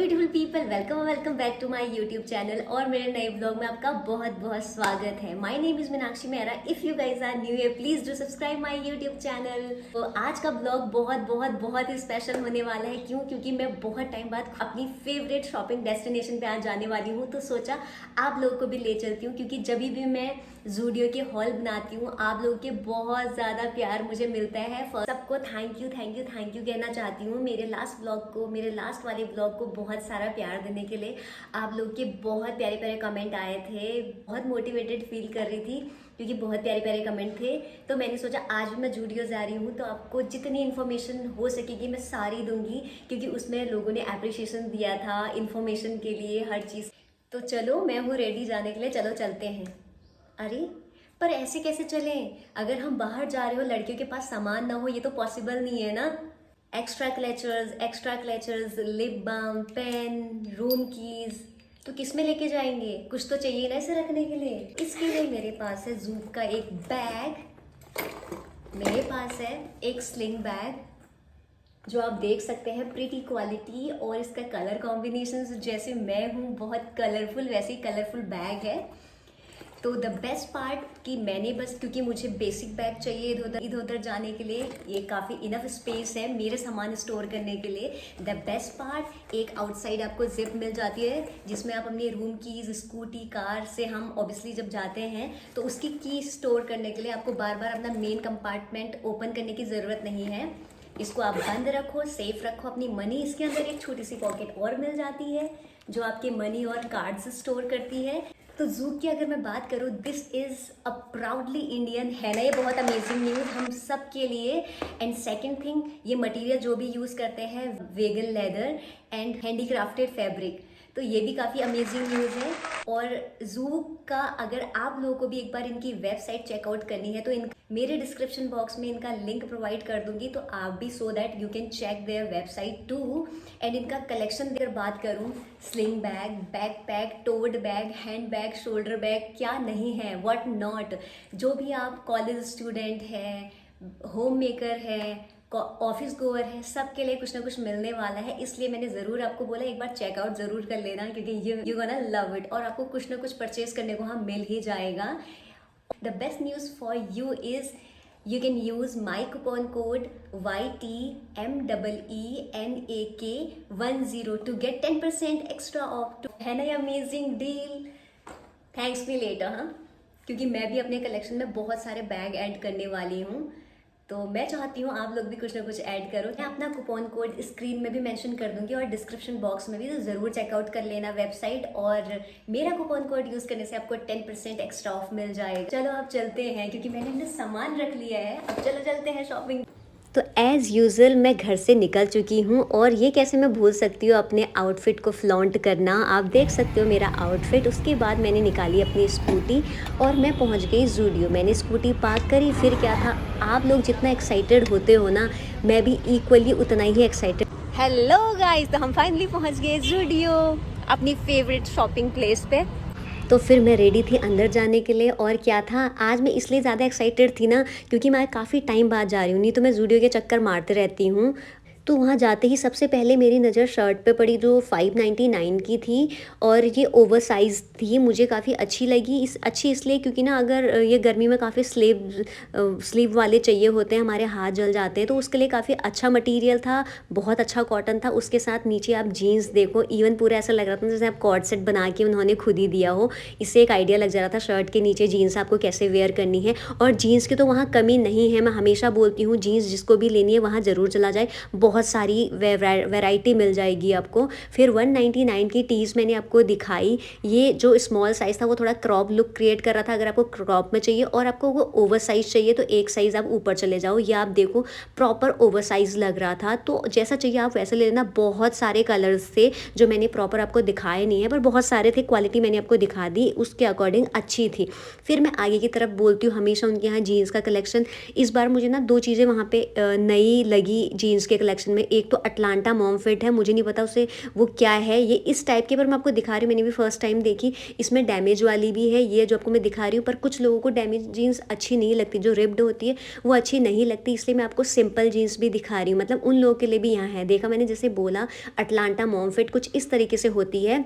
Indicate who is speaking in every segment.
Speaker 1: Beautiful people, welcome back to my YouTube channel और मेरे नए ब्लॉग में आपका बहुत बहुत स्वागत है। My name is Meenakshi Mehra. If you guys are new here please do subscribe my YouTube channel. तो आज का ब्लॉग बहुत ही स्पेशल होने वाला है। क्योंकि मैं बहुत टाइम बाद अपनी फेवरेट शॉपिंग डेस्टिनेशन पे आज जाने वाली हूँ, तो सोचा आप लोगों को भी ले चलती हूँ। क्योंकि जब भी मैं ज़ूडियो के हॉल बनाती हूँ, आप लोगों के बहुत ज़्यादा प्यार मुझे मिलता है। सबको थैंक यू कहना चाहती हूँ। मेरे लास्ट वाले ब्लॉग को बहुत सारा प्यार देने के लिए। आप लोग के बहुत प्यारे प्यारे कमेंट आए थे, बहुत मोटिवेटेड फील कर रही थी क्योंकि बहुत प्यारे प्यारे कमेंट थे। तो मैंने सोचा आज भी मैं ज़ूडियो जा रही हूँ, तो आपको जितनी इन्फॉर्मेशन हो सकेगी मैं सारी दूंगी, क्योंकि उसमें लोगों ने अप्रिशिएशन दिया था इन्फॉर्मेशन के लिए, हर चीज़। तो चलो, मैं हूँ रेडी जाने के लिए, चलो चलते हैं। अरे पर ऐसे कैसे चलें? अगर हम बाहर जा रहे हो, लड़कियों के पास सामान ना हो, ये तो पॉसिबल नहीं है ना। Extra clutchers, lip balm, pen, room keys, तो किस में लेके जाएंगे? कुछ तो चाहिए ना इसे रखने के लिए। इसके लिए मेरे पास है जूप का एक बैग, मेरे पास है एक स्लिंग बैग जो आप देख सकते हैं, प्रीटी क्वालिटी, और इसका कलर कॉम्बिनेशन जैसे मैं हूँ बहुत कलरफुल, वैसे ही कलरफुल बैग है। तो द बेस्ट पार्ट कि मैंने बस, क्योंकि मुझे बेसिक बैग चाहिए इधर उधर जाने के लिए, ये काफ़ी इनफ स्पेस है मेरे सामान स्टोर करने के लिए। द बेस्ट पार्ट, एक आउटसाइड आपको जिप मिल जाती है जिसमें आप अपनी रूम कीज, स्कूटी, कार से हम ऑब्वियसली जब जाते हैं तो उसकी की स्टोर करने के लिए आपको बार बार अपना मेन कंपार्टमेंट ओपन करने की ज़रूरत नहीं है। इसको आप बंद रखो, सेफ रखो अपनी मनी। इसके अंदर एक छोटी सी पॉकेट और मिल जाती है जो आपके मनी और कार्ड्स स्टोर करती है। तो जूप की अगर मैं बात करूँ, this is a proudly Indian, है ना ये बहुत अमेजिंग न्यूज़ हम सब के लिए। एंड सेकंड थिंग, ये मटेरियल जो भी यूज़ करते हैं vegan leather and handcrafted fabric, तो ये भी काफ़ी अमेजिंग न्यूज़ है। और जूप का अगर आप लोगों को भी एक बार इनकी वेबसाइट चेकआउट करनी है तो मेरे डिस्क्रिप्शन बॉक्स में इनका लिंक प्रोवाइड कर दूंगी, तो आप भी so that you can check their website too. And इनका कलेक्शन अगर बात करूँ, sling bag, backpack, tote bag, hand bag, shoulder bag, क्या नहीं है, व्हाट नॉट। जो भी आप कॉलेज स्टूडेंट है, होम मेकर है, ऑफिस गोअर है, सबके लिए कुछ ना कुछ मिलने वाला है। इसलिए मैंने ज़रूर आपको बोला एक बार चेकआउट ज़रूर कर लेना, क्योंकि यू गोना लव इट, और आपको कुछ ना कुछ परचेज करने को हाँ मिल ही जाएगा। The best news for you is you can use my coupon code YTMEENAK10 to get 10% extra off. है ना ये amazing deal? Thanks me later. हाँ, क्योंकि मैं भी अपने कलेक्शन में बहुत सारे बैग ऐड करने वाली हूँ, तो मैं चाहती हूँ आप लोग भी कुछ ना कुछ ऐड करो। मैं अपना कूपन कोड स्क्रीन में भी मेंशन कर दूंगी और डिस्क्रिप्शन बॉक्स में भी, तो ज़रूर चेकआउट कर लेना वेबसाइट, और मेरा कूपन कोड यूज़ करने से आपको 10% एक्स्ट्रा ऑफ मिल जाएगा। चलो अब चलते हैं, क्योंकि मैंने अपना सामान रख लिया है। अब चलो चलते हैं शॉपिंग। तो एज़ यूज़ुअल मैं घर से निकल चुकी हूँ, और ये कैसे मैं भूल सकती हूँ अपने आउटफिट को फ्लॉन्ट करना। आप देख सकते हो मेरा आउटफिट। उसके बाद मैंने निकाली अपनी स्कूटी और मैं पहुँच गई ज़ूडियो। मैंने स्कूटी पार्क करी। फिर क्या था, आप लोग जितना एक्साइटेड होते हो ना, मैं भी इक्वली उतना ही एक्साइटेड। हेलो गाइस, तो हम फाइनली पहुँच गए ज़ूडियो, अपनी फेवरेट शॉपिंग प्लेस पे। तो फिर मैं रेडी थी अंदर जाने के लिए। और क्या था, आज मैं इसलिए ज़्यादा एक्साइटेड थी ना क्योंकि मैं काफ़ी टाइम बाद जा रही हूँ, नहीं तो मैं ज़ूडियो के चक्कर मारते रहती हूँ। तो वहाँ जाते ही सबसे पहले मेरी नज़र शर्ट पे पड़ी जो 599 की थी, और ये ओवर साइज़ थी। मुझे काफ़ी अच्छी लगी। अच्छी इसलिए क्योंकि ना अगर ये गर्मी में काफ़ी स्लीव वाले चाहिए होते हैं, हमारे हाथ जल जाते हैं, तो उसके लिए काफ़ी अच्छा मटेरियल था, बहुत अच्छा कॉटन था। उसके साथ नीचे आप जीन्स देखो, इवन पूरा ऐसा लग रहा था जैसे आप कॉर्ड सेट बना के उन्होंने खुद ही दिया हो। इससे एक आइडिया लग जा रहा था शर्ट के नीचे जीन्स आपको कैसे वेयर करनी है। और जीन्स की तो वहाँ कमी नहीं है। मैं हमेशा बोलती हूँ जीन्स जिसको भी लेनी है वहाँ ज़रूर चला जाए, बहुत सारी वैरायटी मिल जाएगी आपको। फिर 199 की टीज़ मैंने आपको दिखाई। ये जो स्मॉल साइज़ था वो थोड़ा क्रॉप लुक क्रिएट कर रहा था। अगर आपको क्रॉप में चाहिए और आपको वो ओवर साइज़ चाहिए तो एक साइज़ आप ऊपर चले जाओ। ये आप देखो प्रॉपर ओवर साइज़ लग रहा था, तो जैसा चाहिए आप वैसे ले लेना। बहुत सारे कलर्स थे जो मैंने प्रॉपर आपको दिखाए नहीं है, पर बहुत सारे थे। क्वालिटी मैंने आपको दिखा दी, उसके अकॉर्डिंग अच्छी थी। फिर मैं आगे की तरफ बोलती हूँ, हमेशा उनके यहाँ जीन्स का कलेक्शन। इस बार मुझे ना दो चीज़ें वहाँ पे नई लगी जीन्स के कलेक्शन कलेक्शन में। एक तो अटलांटा मॉम फिट है, मुझे नहीं पता उसे वो क्या है, ये इस टाइप के, पर मैं आपको दिखा रही हूँ, मैंने भी फर्स्ट टाइम देखी। इसमें डैमेज वाली भी है, ये जो आपको मैं दिखा रही हूँ, पर कुछ लोगों को डैमेज जीन्स अच्छी नहीं लगती, जो रिप्ड होती है वो अच्छी नहीं लगती, इसलिए मैं आपको सिंपल जीन्स भी दिखा रही हूँ, मतलब उन लोगों के लिए भी यहाँ है। देखा मैंने, जैसे बोला अटलांटा मॉम फिट कुछ इस तरीके से होती है।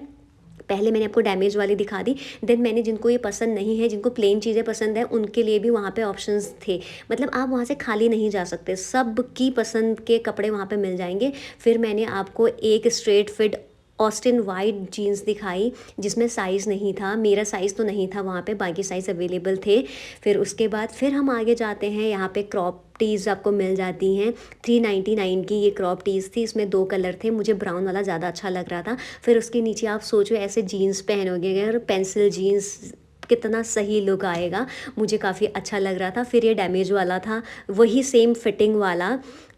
Speaker 1: पहले मैंने आपको डैमेज वाली दिखा दी, देन मैंने जिनको ये पसंद नहीं है, जिनको प्लेन चीज़ें पसंद है, उनके लिए भी वहाँ पे ऑप्शंस थे। मतलब आप वहाँ से खाली नहीं जा सकते, सब की पसंद के कपड़े वहाँ पे मिल जाएंगे। फिर मैंने आपको एक स्ट्रेट फिट ऑस्टिन वाइट जीन्स दिखाई, जिसमें साइज़ नहीं था, मेरा साइज़ तो नहीं था वहाँ पे, बाकी साइज़ अवेलेबल थे। फिर उसके बाद फिर हम आगे जाते हैं, यहाँ पे क्रॉप टीज़ आपको मिल जाती हैं। 399 की ये क्रॉप टीज़ थी, इसमें 2 कलर थे, मुझे ब्राउन वाला ज़्यादा अच्छा लग रहा था। फिर उसके नीचे आप सोचो ऐसे जीन्स पहनोगे और पेंसिल जीन्स, कितना सही लुक आएगा, मुझे काफ़ी अच्छा लग रहा था। फिर ये डैमेज वाला था, वही सेम फिटिंग वाला।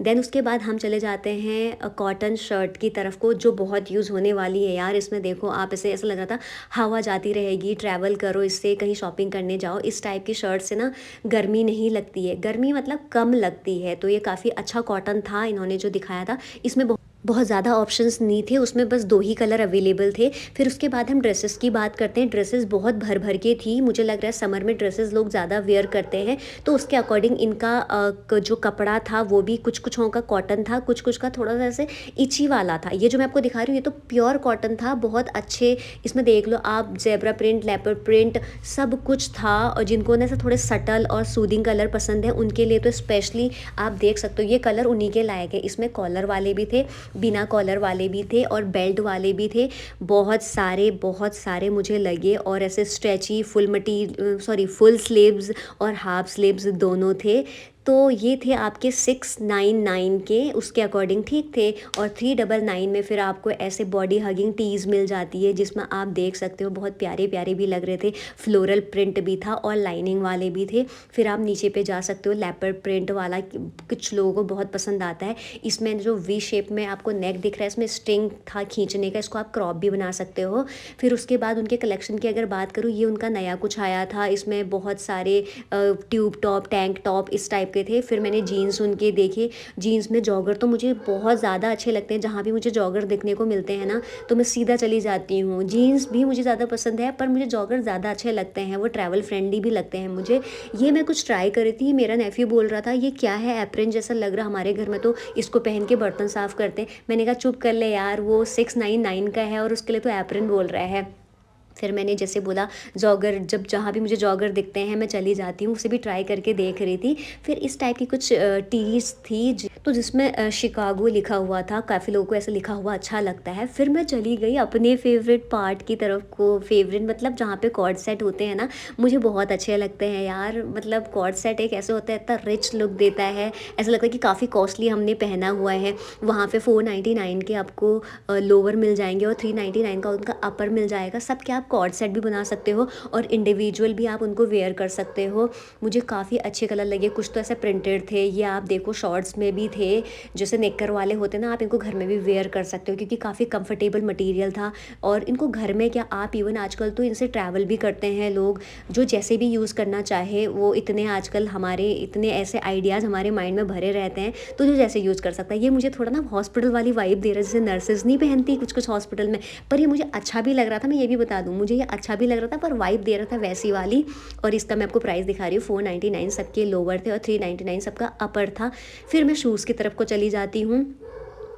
Speaker 1: देन उसके बाद हम चले जाते हैं कॉटन शर्ट की तरफ को, जो बहुत यूज़ होने वाली है यार। इसमें देखो आप, इसे ऐसा लग रहा था हवा जाती रहेगी, ट्रैवल करो इससे, कहीं शॉपिंग करने जाओ, इस टाइप की शर्ट से ना गर्मी नहीं लगती है, गर्मी मतलब कम लगती है। तो ये काफ़ी अच्छा कॉटन था इन्होंने जो दिखाया था, इसमें बहुत ज़्यादा ऑप्शंस नहीं थे, उसमें बस 2 ही कलर अवेलेबल थे। फिर उसके बाद हम ड्रेसेस की बात करते हैं। ड्रेसेस बहुत भर भर के थी, मुझे लग रहा है समर में ड्रेसेस लोग ज़्यादा वेयर करते हैं, तो उसके अकॉर्डिंग इनका जो कपड़ा था वो भी कुछ कुछ का कॉटन था, कुछ कुछ का थोड़ा सा ऐसे इची वाला था। ये जो मैं आपको दिखा रही हूँ ये तो प्योर कॉटन था, बहुत अच्छे। इसमें देख लो आप, जेब्रा प्रिंट, लेपर्ड प्रिंट, सब कुछ था। और जिनको ना ऐसा थोड़े सटल और सूदिंग कलर पसंद है उनके लिए तो स्पेशली आप देख सकते हो, ये कलर उन्हीं के लायक है। इसमें कॉलर वाले भी थे, बिना कॉलर वाले भी थे और बेल्ट वाले भी थे, बहुत सारे मुझे लगे। और ऐसे स्ट्रेची फुल स्लीव्स और हाफ स्लीव्स दोनों थे। तो ये थे आपके 699 के, उसके अकॉर्डिंग ठीक थे। और 399 में फिर आपको ऐसे बॉडी हगिंग टीज़ मिल जाती है, जिसमें आप देख सकते हो बहुत प्यारे प्यारे भी लग रहे थे, फ्लोरल प्रिंट भी था और लाइनिंग वाले भी थे। फिर आप नीचे पे जा सकते हो, लेपर्ड प्रिंट वाला कुछ लोगों को बहुत पसंद आता है। इसमें जो वी शेप में आपको नेक दिख रहा है, इसमें स्ट्रिंग था खींचने का, इसको आप क्रॉप भी बना सकते हो। फिर उसके बाद उनके कलेक्शन की अगर बात करूँ, ये उनका नया कुछ आया था, इसमें बहुत सारे ट्यूब टॉप, टैंक टॉप इस टाइप के थे। फिर मैंने जीन्स उनके देखे, जीन्स में जॉगर तो मुझे बहुत ज़्यादा अच्छे लगते हैं, जहाँ भी मुझे जॉगर देखने को मिलते हैं ना तो मैं सीधा चली जाती हूँ। जीन्स भी मुझे ज़्यादा पसंद है, पर मुझे जॉगर ज़्यादा अच्छे लगते हैं, वो ट्रैवल फ्रेंडली भी लगते हैं मुझे। ये मैं कुछ ट्राई करी थी, मेरा नेफ्यू बोल रहा था ये क्या है, एप्रन जैसा लग रहा, हमारे घर में तो इसको पहन के बर्तन साफ़ करते हैं। मैंने कहा चुप कर ले यार, वो 699 का है और उसके लिए तो एप्रन बोल रहा है। फिर मैंने जैसे बोला जॉगर, जब जहाँ भी मुझे जॉगर दिखते हैं मैं चली जाती हूँ, उसे भी ट्राई करके देख रही थी। फिर इस टाइप की कुछ टीज थी तो जिसमें शिकागो लिखा हुआ था, काफ़ी लोगों को ऐसा लिखा हुआ अच्छा लगता है। फिर मैं चली गई अपने फेवरेट पार्ट की तरफ को, फेवरेट मतलब जहाँ पे कॉर्ड सेट होते हैं ना, मुझे बहुत अच्छे लगते हैं यार। मतलब कॉर्ड सेट एक ऐसे होता है, इतना रिच लुक देता है, ऐसा लगता है कि काफ़ी कॉस्टली हमने पहना हुआ है। वहाँ पे 499 के आपको लोअर मिल जाएंगे और 399 का उनका अपर मिल जाएगा। सब क्या आप कॉर्ड सेट भी बना सकते हो और इंडिविजुअल भी आप उनको वेयर कर सकते हो। मुझे काफ़ी अच्छे कलर लगे, कुछ तो ऐसे प्रिंटेड थे, ये आप देखो शॉर्ट्स में भी थे, जैसे नेकर वाले होते ना, आप इनको घर में भी वेयर कर सकते हो क्योंकि काफ़ी कंफर्टेबल मटेरियल था। और इनको घर में क्या, आप इवन आजकल तो इनसे ट्रैवल भी करते हैं लोग, जो जैसे भी यूज़ करना चाहे वो, इतने आजकल हमारे इतने ऐसे आइडियाज़ हमारे माइंड में भरे रहते हैं, तो जो जैसे यूज़ कर सकता है। ये मुझे थोड़ा ना हॉस्पिटल वाली वाइब दे रहा है, जैसे नर्सेज नहीं पहनती कुछ कुछ हॉस्पिटल में, पर ये मुझे अच्छा भी लग रहा था, मैं ये भी बता दूँ, मुझे ये अच्छा भी लग रहा था, पर वाइब दे रहा था वैसी वाली। और इसका मैं आपको प्राइस दिखा रही हूँ, 499 सबके लोअर थे और 399 सबका अपर था। फिर मैं शूज़ की तरफ को चली जाती हूँ।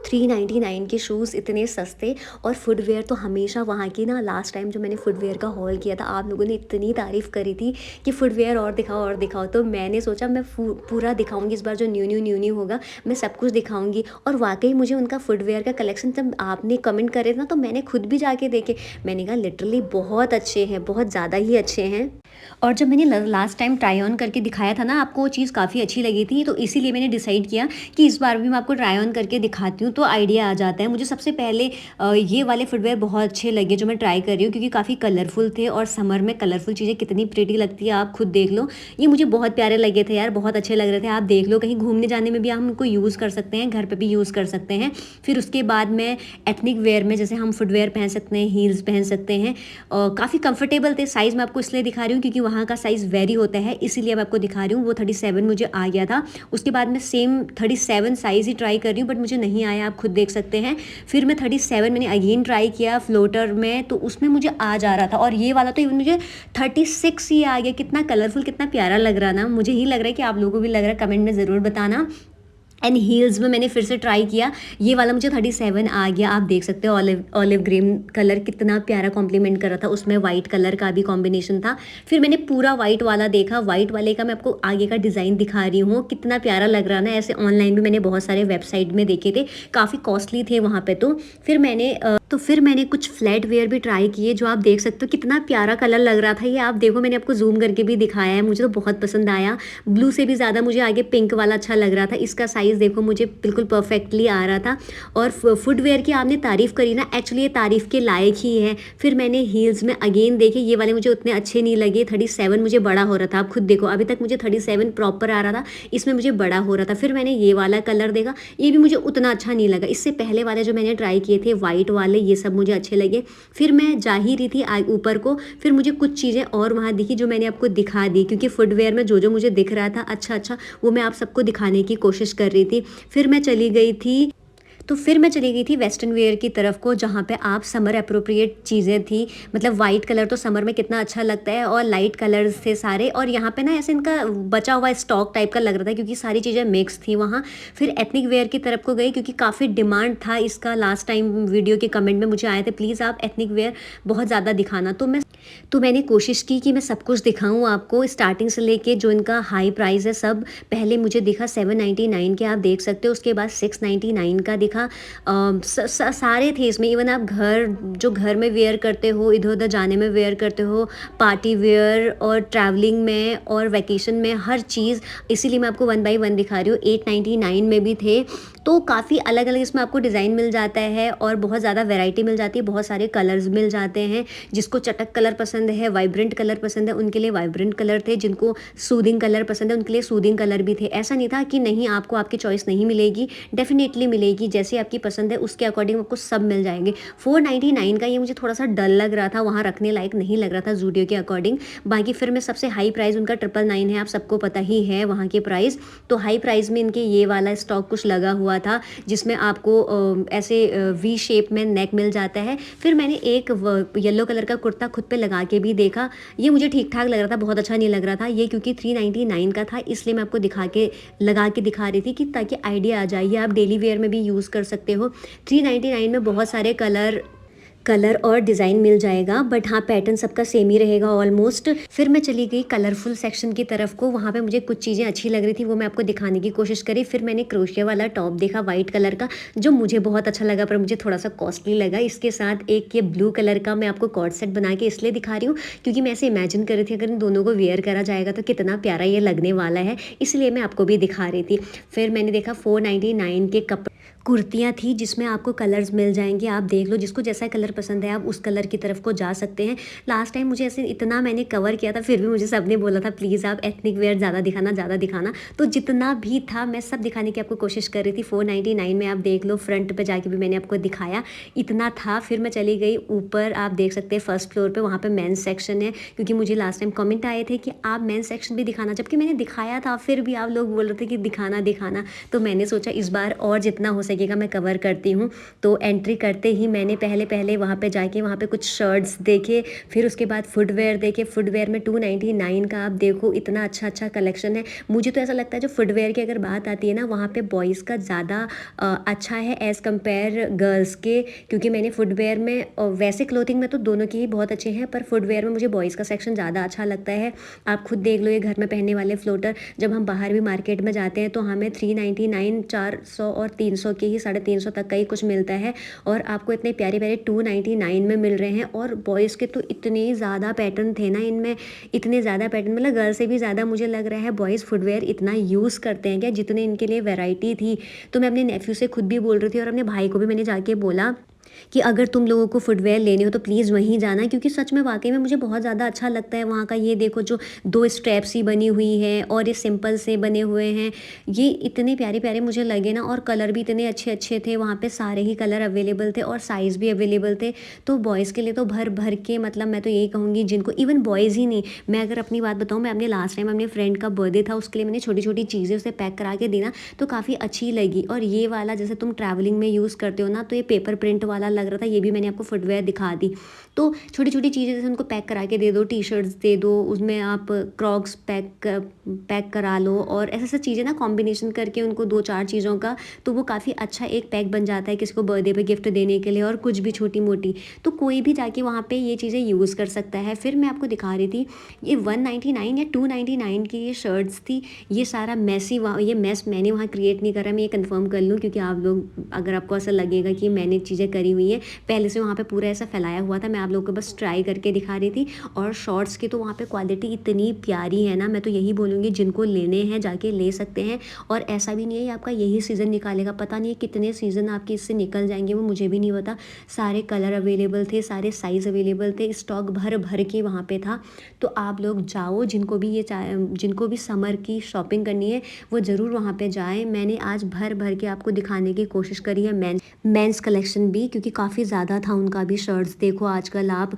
Speaker 1: 399 के शूज़ इतने सस्ते, और फुटवेयर तो हमेशा वहाँ की ना, लास्ट टाइम जो मैंने फुटवेयर का हॉल किया था आप लोगों ने इतनी तारीफ़ करी थी कि फुटवेयर और दिखाओ, तो मैंने सोचा मैं पूरा दिखाऊंगी इस बार, जो न्यू होगा मैं सब कुछ दिखाऊंगी। और वाकई मुझे उनका फुटवेयर का कलेक्शन, जब आपने कमेंट करे ना तो मैंने खुद भी जाके देखे, मैंने कहा लिटरली बहुत अच्छे हैं, बहुत ज़्यादा ही अच्छे हैं। और जब मैंने लास्ट टाइम ट्राई ऑन करके दिखाया था ना आपको, वो चीज़ काफ़ी अच्छी लगी थी, तो इसीलिए मैंने डिसाइड किया कि इस बार भी मैं आपको ट्राई ऑन करके दिखाती हूँ तो आइडिया आ जाता है। मुझे सबसे पहले ये वाले फुटवेयर बहुत अच्छे लगे जो मैं ट्राई कर रही हूँ, क्योंकि काफ़ी कलरफुल थे, और समर में कलरफुल चीज़ें कितनी प्रिटी लगती है आप खुद देख लो। ये मुझे बहुत प्यारे लगे थे यार, बहुत अच्छे लग रहे थे, आप देख लो, कहीं घूमने जाने में भी हम उनको यूज़ कर सकते हैं, घर पर भी यूज़ कर सकते हैं। फिर उसके बाद में एथनिक वेयर में जैसे हम फुटवेयर पहन सकते हैं, हील्स पहन सकते हैं, काफ़ी कंफर्टेबल थे। साइज़ मैं आपको इसलिए दिखा रही हूँ क्योंकि वहाँ का साइज़ वेरी होता है, इसीलिए मैं आपको दिखा रही हूँ। वो 37 मुझे आ गया था। उसके बाद मैं सेम 37 साइज़ ही ट्राई कर रही हूँ, बट मुझे नहीं आया, आप खुद देख सकते हैं। फिर मैं 37 मैंने अगेन ट्राई किया फ्लोटर में, तो उसमें मुझे आ जा रहा था। और ये वाला तो इवन मुझे 36 ही आ गया। कितना कलरफुल, कितना प्यारा लग रहा ना। मुझे ही लग रहा है कि आप लोगों को भी लग रहा है, कमेंट में ज़रूर बताना। एंड हील्स में मैंने फिर से ट्राई किया, ये वाला मुझे 37 आ गया। आप देख सकते हो ऑलिव ग्रीन कलर कितना प्यारा कॉम्प्लीमेंट कर रहा था, उसमें वाइट कलर का भी कॉम्बिनेशन था। फिर मैंने पूरा वाइट वाला देखा, वाइट वाले का मैं आपको आगे का डिज़ाइन दिखा रही हूँ, कितना प्यारा लग रहा ना। ऐसे ऑनलाइन भी मैंने बहुत सारे वेबसाइट में देखे थे, काफ़ी कॉस्टली थे वहाँ पे। तो फिर मैंने कुछ फ्लैट वेयर भी ट्राई किए, जो आप देख सकते हो कितना प्यारा कलर लग रहा था। ये आप देखो, मैंने आपको जूम करके भी दिखाया है, मुझे तो बहुत पसंद आया। ब्लू से भी ज़्यादा मुझे आगे पिंक वाला अच्छा लग रहा था। इसका साइज़ देखो, मुझे बिल्कुल परफेक्टली आ रहा था। और फुटवेयर की आपने तारीफ़ करी ना, एक्चुअली ये तारीफ़ के लायक ही है। फिर मैंने हील्स में अगेन देखे, ये वाले मुझे उतने अच्छे नहीं लगे। 37 मुझे बड़ा हो रहा था, आप खुद देखो, अभी तक मुझे 37 प्रॉपर आ रहा था, इसमें मुझे बड़ा हो रहा था। फिर मैंने ये वाला कलर देखा, ये भी मुझे उतना अच्छा नहीं लगा। इससे पहले वाले जो मैंने ट्राई किए थे वाइट वाले, ये सब मुझे अच्छे लगे। फिर मैं जा ही रही थी ऊपर को, फिर मुझे कुछ चीज़ें और वहाँ दिखी जो मैंने आपको दिखा दी, क्योंकि फुटवेयर में जो जो मुझे दिख रहा था अच्छा वो मैं आप सबको दिखाने की कोशिश कर रही थी। फिर मैं चली गई थी वेस्टर्न वेयर की तरफ को, जहाँ पे आप समर अप्रोप्रिएट चीज़ें थी। मतलब वाइट कलर तो समर में कितना अच्छा लगता है, और लाइट कलर्स थे सारे। और यहाँ पे ना ऐसे इनका बचा हुआ स्टॉक टाइप का लग रहा था, क्योंकि सारी चीज़ें मिक्स थी वहाँ। फिर एथनिक वेयर की तरफ को गई, क्योंकि काफ़ी डिमांड था इसका। लास्ट टाइम वीडियो के कमेंट में मुझे आए थे, प्लीज़ आप एथनिक वेयर बहुत ज़्यादा दिखाना। तो मैंने कोशिश की कि मैं सब कुछ दिखाऊं आपको, स्टार्टिंग से लेके जो इनका हाई प्राइस है सब। पहले मुझे दिखा 799 के, आप देख सकते हो। उसके बाद 699 का दिखा। सारे थे इसमें। इवन आप घर में वेयर करते हो, इधर उधर जाने में वेयर करते हो, पार्टी वेयर और ट्रैवलिंग में और वैकेशन में, हर चीज़। इसीलिए मैं आपको 1 बाय 1 दिखा रही हूँ। 899 में भी थे, तो काफ़ी अलग अलग इसमें आपको डिज़ाइन मिल जाता है, और बहुत ज़्यादा वैरायटी मिल जाती है, बहुत सारे कलर्स मिल जाते हैं। जिसको चटक कलर पसंद है, वाइब्रेंट कलर पसंद है, उनके लिए वाइब्रेंट कलर थे। जिनको सूदिंग कलर पसंद है, उनके लिए सूदिंग कलर भी थे। ऐसा नहीं था कि नहीं, आपको आपकी चॉइस नहीं मिलेगी, डेफिनेटली मिलेगी। जैसे आपकी पसंद है उसके अकॉर्डिंग आपको सब मिल जाएंगे। 499 का ये मुझे थोड़ा सा डल लग रहा था, वहाँ रखने लायक नहीं लग रहा था जूडियो के अकॉर्डिंग। बाकी फिर में सबसे हाई प्राइस उनका 999 है, आप सबको पता ही है वहाँ के प्राइस। तो हाई प्राइस में इनके ये वाला स्टॉक कुछ लगा हुआ था, जिसमें आपको ऐसे वी शेप में नेक मिल जाता है। फिर मैंने एक येलो कलर का कुर्ता खुद पे लगा के भी देखा, ये मुझे ठीक ठाक लग रहा था, बहुत अच्छा नहीं लग रहा था। ये क्योंकि 399 का था, इसलिए मैं आपको लगा के दिखा रही थी, कि ताकि आइडिया आ जाए। आप डेली वेयर में भी यूज़ कर सकते हो। 399 में बहुत सारे कलर और डिज़ाइन मिल जाएगा, बट हाँ, पैटर्न सबका सेम ही रहेगा ऑलमोस्ट। फिर मैं चली गई कलरफुल सेक्शन की तरफ को, वहाँ पे मुझे कुछ चीज़ें अच्छी लग रही थी, वो मैं आपको दिखाने की कोशिश करी। फिर मैंने क्रोशिया वाला टॉप देखा वाइट कलर का, जो मुझे बहुत अच्छा लगा, पर मुझे थोड़ा सा कॉस्टली लगा। इसके साथ एक ये ब्लू कलर का मैं आपको कॉर्ड सेट बना के इसलिए दिखा रही हूँ, क्योंकि मैं ऐसे इमेजिन कर रही थी अगर इन दोनों को वेयर करा जाएगा तो कितना प्यारा ये लगने वाला है, इसलिए मैं आपको भी दिखा रही थी। फिर मैंने देखा 499 के कुर्तियाँ थी, जिसमें आपको कलर्स मिल जाएंगे। आप देख लो, जिसको जैसा कलर पसंद है आप उस कलर की तरफ को जा सकते हैं। लास्ट टाइम मुझे ऐसे इतना मैंने कवर किया था, फिर भी मुझे सबने बोला था प्लीज़ आप एथनिक वेयर ज़्यादा दिखाना। तो जितना भी था मैं सब दिखाने की आपको कोशिश कर रही थी। 499 में आप देख लो, फ्रंट पे जाके भी मैंने आपको दिखाया, इतना था। फिर मैं चली गई ऊपर, आप देख सकते हैं फर्स्ट फ्लोर पे, वहाँ पे मेंस सेक्शन है, क्योंकि मुझे लास्ट टाइम कमेंट आए थे कि आप मेंस सेक्शन भी दिखाना, जबकि मैंने दिखाया था, फिर भी आप लोग बोल रहे थे कि दिखाना। तो मैंने सोचा इस बार और जितना हो सकेगा मैं कवर करती हूँ। तो एंट्री करते ही मैंने पहले वहाँ पे जाके वहाँ पे कुछ शर्ट्स देखे, फिर उसके बाद फुटवेयर देखे। फुटवेयर में 299 का आप देखो, इतना अच्छा कलेक्शन है। मुझे तो ऐसा लगता है जो फुटवेयर की अगर बात आती है ना, वहाँ पे बॉयज़ का ज़्यादा अच्छा है एज़ कम्पेयर गर्ल्स के, क्योंकि मैंने फुटवेयर में वैसे क्लोथिंग में तो दोनों के ही बहुत अच्छे हैं, पर फुटवेयर में मुझे बॉयज़ का सेक्शन ज़्यादा अच्छा लगता है। आप खुद देख लो, ये घर में पहनने वाले फ्लोटर, जब हम बाहर भी मार्केट में जाते हैं तो हमें 399, 400 और 300 के ही 350 तक का ही कुछ मिलता है, और आपको इतने प्यारे 299 में मिल रहे हैं। और बॉयज़ के तो इतने ज़्यादा पैटर्न थे ना इनमें, इतने ज़्यादा पैटर्न, मतलब गर्ल से भी ज़्यादा मुझे लग रहा है बॉयज़ फुटवेयर इतना यूज़ करते हैं क्या, जितने इनके लिए वैरायटी थी। तो मैं अपने नेफ्यू से खुद भी बोल रही थी, और अपने भाई को भी मैंने जाके बोला कि अगर तुम लोगों को फुटवेयर लेने हो तो प्लीज़ वहीं जाना, क्योंकि सच में वाक़ई में मुझे बहुत ज़्यादा अच्छा लगता है वहाँ का। ये देखो जो 2 स्ट्रैप सी बनी हुई है और ये सिंपल से बने हुए हैं, ये इतने प्यारे-प्यारे मुझे लगे ना, और कलर भी इतने अच्छे-अच्छे थे, वहाँ पे सारे ही कलर अवेलेबल थे और साइज़ भी अवेलेबल थे। तो बॉयज़ के लिए तो भर-भर के, मतलब मैं तो यही कहूँगी जिनको, इवन बॉयज़ ही नहीं, मैं अगर अपनी बात बताऊँ, मैं अपने लास्ट टाइम अपने फ्रेंड का बर्थडे था, उसके लिए मैंने छोटी-छोटी चीज़ें उसे पैक करा के दी ना, तो काफ़ी अच्छी लगी। और ये वाला जैसे तुम ट्रैवलिंग में यूज़ करते हो ना, तो ये पेपर प्रिंट वाला लग रहा था, ये भी मैंने आपको फुटवेयर दिखा दी। तो छोटी-छोटी चीज़ें जैसे उनको पैक करा के दे दो, टी-शर्ट्स दे दो, उसमें आप क्रॉक्स पैक करा लो, और ऐसे-ऐसे चीज़ें ना कॉम्बिनेशन करके उनको 2-4 चीज़ों का, तो वो काफ़ी अच्छा एक पैक बन जाता है किसी को बर्थडे पे गिफ्ट देने के लिए, और कुछ भी छोटी-मोटी। तो कोई भी जाके वहाँ पे ये चीज़ें यूज़ कर सकता है। फिर मैं आपको दिखा रही थी, ये 199 या 299 की ये शर्ट्स थी। ये सारा मेस ही ये मेस मैंने वहाँ क्रिएट नहीं करा, मैं ये कन्फर्म कर लूँ, क्योंकि आप लोग, अगर आपको ऐसा लगेगा कि मैंने चीज़ें करी हुई हैं, पहले से वहाँ पे पूरा ऐसा फैलाया हुआ था, मैं आप लोगों को बस ट्राई करके दिखा रही थी। और शॉर्ट्स की तो वहाँ पे क्वालिटी इतनी प्यारी है ना, मैं तो यही बोलूँगी जिनको लेने हैं जाके ले सकते हैं। और ऐसा भी नहीं है ये आपका यही सीज़न निकालेगा, पता नहीं है कितने सीज़न आपके इससे निकल जाएंगे, वो मुझे भी नहीं पता। सारे कलर अवेलेबल थे, सारे साइज़ अवेलेबल थे, स्टॉक भर भर के वहाँ पे था। तो आप लोग जाओ, जिनको भी समर की शॉपिंग करनी है वो ज़रूर वहाँ पे जाएँ। मैंने आज भर भर के आपको दिखाने की कोशिश करी है मेंस कलेक्शन भी, क्योंकि काफ़ी ज़्यादा था उनका भी। शर्ट्स देखो, आजकल आप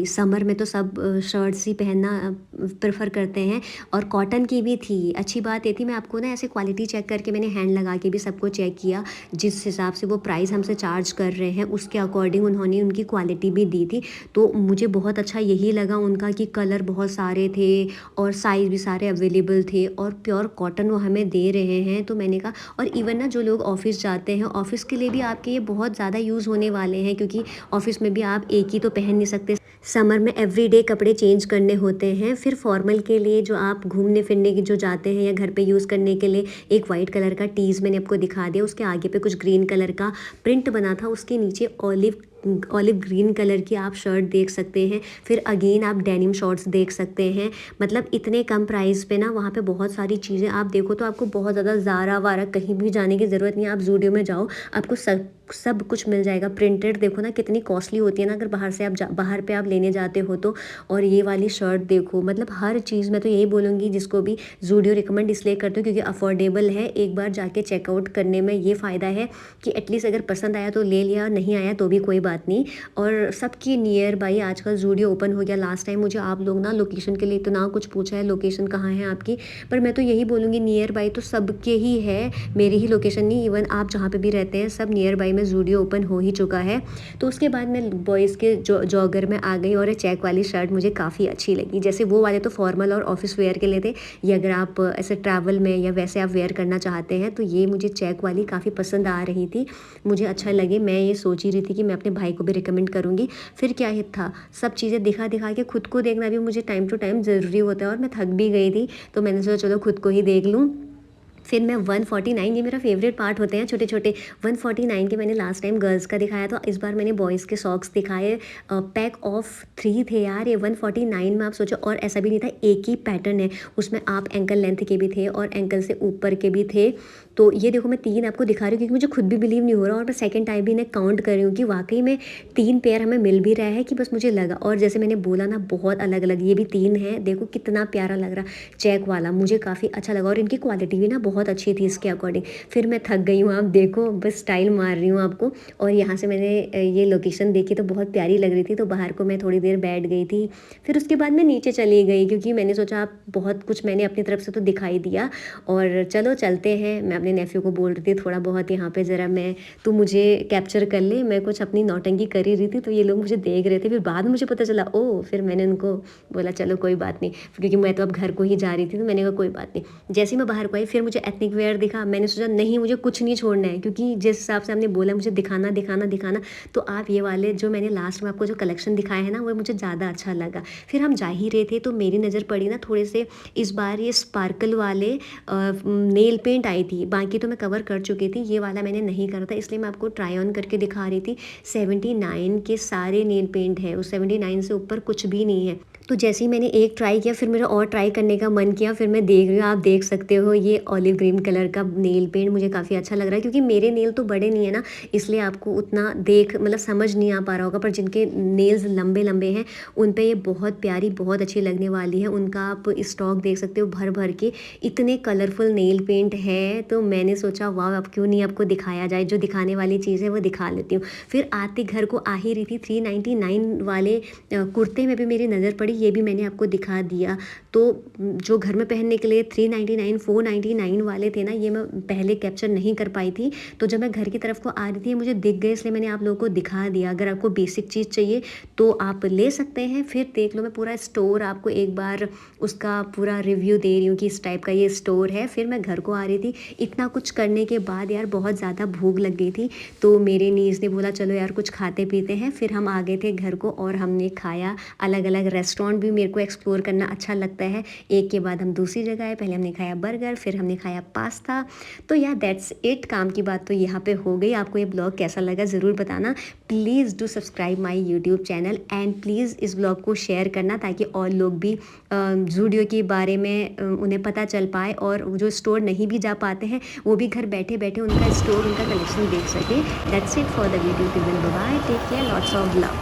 Speaker 1: समर में तो सब शर्ट्स ही पहनना प्रेफर करते हैं, और कॉटन की भी थी। अच्छी बात ये थी, मैं आपको ना ऐसे क्वालिटी चेक करके, मैंने हैंड लगा के भी सबको चेक किया, जिस हिसाब से वो प्राइस हमसे चार्ज कर रहे हैं उसके अकॉर्डिंग उन्होंने उनकी क्वालिटी भी दी थी। तो मुझे बहुत अच्छा यही लगा उनका कि कलर बहुत सारे थे और साइज़ भी सारे अवेलेबल थे, और प्योर कॉटन वो हमें दे रहे हैं। तो मैंने कहा, और इवन ना जो लोग ऑफ़िस जाते हैं, ऑफ़िस के लिए भी आपके ये बहुत ज़्यादा यूज़ होने वाले हैं, क्योंकि ऑफ़िस में भी आप एक ही तो पहन नहीं सकते, समर में एवरीडे कपड़े चेंज करने होते हैं। फिर फॉर्मल के लिए जो आप घूमने फिरने की जो जाते हैं या घर पे यूज़ करने के लिए, एक वाइट कलर का टीज़ मैंने आपको दिखा दिया, उसके आगे पे कुछ ग्रीन कलर का प्रिंट बना था, उसके नीचे ऑलिव ग्रीन कलर की आप शर्ट देख सकते हैं। फिर अगेन आप डेनिम शॉर्ट्स देख सकते हैं। मतलब इतने कम प्राइस पे ना वहाँ पे बहुत सारी चीज़ें आप देखो, तो आपको बहुत ज़्यादा ज़ारा वारा कहीं भी जाने की ज़रूरत नहीं है। आप ज़ूडियो में जाओ, आपको सब कुछ मिल जाएगा। प्रिंटेड देखो ना कितनी कॉस्टली होती है ना, अगर बाहर से बाहर पे आप लेने जाते हो तो। और ये वाली शर्ट देखो, मतलब हर चीज़ मैं तो यही बोलूँगी, जिसको भी ज़ूडियो रिकमेंड इसलिए करती हूँ क्योंकि अफोर्डेबल है। एक बार जाके चेकआउट करने में ये फ़ायदा है कि एटलीस्ट अगर पसंद आया तो ले लिया, नहीं आया तो भी कोई बात नहीं। और सबकी नियर बाई आजकल ज़ूडियो ओपन हो गया। लास्ट टाइम मुझे आप लोग ना लोकेशन के लिए इतना कुछ पूछा है, लोकेशन कहाँ है आपकी, पर मैं तो यही बोलूँगी नियर बाई तो सबके ही है, मेरी ही लोकेशन नहीं, इवन आप जहाँ पे भी रहते हैं सब नियर बाई में ज़ूडियो ओपन हो ही चुका है। तो उसके बाद मैं बॉयज़ के जॉगर में आ गई, और ये चेक वाली शर्ट मुझे काफ़ी अच्छी लगी। जैसे वो वाले तो फॉर्मल और ऑफिस वेयर के लिए थे, ये अगर आप ऐसे ट्रैवल में या वैसे आप वेयर करना चाहते हैं तो ये मुझे चेक वाली काफ़ी पसंद आ रही थी, मुझे अच्छा लगे। मैं ये सोच ही रही थी कि मैं अपने भाई को भी रिकमेंड करूँगी। फिर क्या ही था, सब चीज़ें दिखा के खुद को देखना भी मुझे टाइम टू टाइम ज़रूरी होता है, और मैं थक भी गई थी तो मैंने सोचा चलो खुद को ही देख लूँ। फिर मैं 149, ये मेरा फेवरेट पार्ट होते हैं छोटे छोटे, 149 के मैंने लास्ट टाइम गर्ल्स का दिखाया, तो इस बार मैंने बॉयज़ के सॉक्स दिखाए। पैक ऑफ 3 थे यार ये 149 में, आप सोचो। और ऐसा भी नहीं था एक ही पैटर्न है, उसमें आप एंकल लेंथ के भी थे और एंकल से ऊपर के भी थे। तो ये देखो मैं 3 आपको दिखा रही हूँ क्योंकि मुझे खुद भी बिलीव नहीं हो रहा, और मैं सेकंड टाइम भी इन्हें काउंट कर रही हूँ कि वाकई में 3 पेयर हमें मिल भी रहा है कि बस मुझे लगा। और जैसे मैंने बोला ना, बहुत अलग अलग, ये भी 3 है, देखो कितना प्यारा लग रहा चेक वाला, मुझे काफ़ी अच्छा लगा। और इनकी क्वालिटी भी ना बहुत अच्छी थी इसके अकॉर्डिंग। फिर मैं थक गई हूँ, आप देखो बस स्टाइल मार रही हूँ आपको। और यहाँ से मैंने ये लोकेशन देखी तो बहुत प्यारी लग रही थी, तो बाहर को मैं थोड़ी देर बैठ गई थी। फिर उसके बाद मैं नीचे चली गई क्योंकि मैंने सोचा आप बहुत कुछ मैंने अपनी तरफ से तो दिखाई दिया, और चलो चलते हैं। मैं अपने नेफ्यू को बोल रही थी थोड़ा बहुत यहाँ पे ज़रा तू मुझे कैप्चर कर ले, मैं कुछ अपनी नौटंकी कर ही रही थी, तो ये लोग मुझे देख रहे थे। फिर बाद में मुझे पता चला, ओ फिर मैंने उनको बोला चलो कोई बात नहीं, क्योंकि मैं तो अब घर को ही जा रही थी, तो मैंने कहा कोई बात नहीं। जैसे ही मैं बाहर को आई फिर मुझे एथनिक वेयर दिखा, मैंने सोचा नहीं मुझे कुछ नहीं छोड़ना है, क्योंकि जिस हिसाब से हमने बोला मुझे दिखाना दिखाना दिखाना, तो आप ये वाले जो मैंने लास्ट में आपको जो कलेक्शन दिखाए हैं ना, वो मुझे ज़्यादा अच्छा लगा। फिर हम जा ही रहे थे तो मेरी नज़र पड़ी ना थोड़े से, इस बार ये स्पार्कल वाले नेल पेंट आई थी, बाकी तो मैं कवर कर चुकी थी, ये वाला मैंने नहीं करा था, इसलिए मैं आपको ट्राई ऑन करके दिखा रही थी। 79 के सारे नेल पेंट है, उस 79 से ऊपर कुछ भी नहीं है। तो जैसे ही मैंने एक ट्राई किया फिर मेरा और ट्राई करने का मन किया, फिर मैं देख रही हूँ, आप देख सकते हो ये ऑलिव ऑलिव ग्रीन कलर का नेल पेंट मुझे काफ़ी अच्छा लग रहा है, क्योंकि मेरे नेल तो बड़े नहीं है ना, इसलिए आपको उतना देख मतलब समझ नहीं आ पा रहा होगा, पर जिनके नेल्स लंबे लंबे हैं उन पे ये बहुत प्यारी बहुत अच्छी लगने वाली है। उनका आप स्टॉक देख सकते हो भर भर के, इतने कलरफुल नेल पेंट है। तो मैंने सोचा वाह, अब क्यों नहीं आपको दिखाया जाए, जो दिखाने वाली चीज़ है वो दिखा लेती हूँ। फिर आते घर को आ ही रही थी 399 वाले कुर्ते में भी मेरी नज़र पड़ी, ये भी मैंने आपको दिखा दिया। तो जो घर में पहनने के लिए 399 499 वाले थे ना, ये मैं पहले कैप्चर नहीं कर पाई थी। तो जब मैं घर की तरफ को आ रही थी मुझे दिख गए, इसलिए मैंने आप लोगों को दिखा दिया। अगर आपको बेसिक चीज़ चाहिए तो आप ले सकते हैं। फिर देख लो, मैं पूरा स्टोर आपको एक बार उसका पूरा रिव्यू दे रही हूँ कि इस टाइप का ये स्टोर है। फिर मैं घर को आ रही थी, इतना कुछ करने के बाद यार बहुत ज़्यादा भूख लग गई थी, तो मेरे नीज़ ने बोला चलो यार कुछ खाते पीते हैं। फिर हम आ गए थे घर को और हमने खाया। अलग अलग रेस्टोरेंट भी मेरे को एक्सप्लोर करना अच्छा लगता है, एक के बाद हम दूसरी जगह आए। पहले हमने खाया बर्गर, फिर हमने खाया पास्ता। तो यार दैट्स इट, काम की बात तो यहाँ पे हो गई। आपको ये ब्लॉग कैसा लगा ज़रूर बताना। Please do subscribe my YouTube channel and please इस ब्लॉग को शेयर करना, ताकि और लोग भी ज़ूडियो के बारे में उन्हें पता चल पाए, और जो स्टोर नहीं भी जा पाते हैं वो भी घर बैठे बैठे उनका स्टोर, उनका कलेक्शन देख सके। That's it for the video. Till then bye bye, take care, lots of love.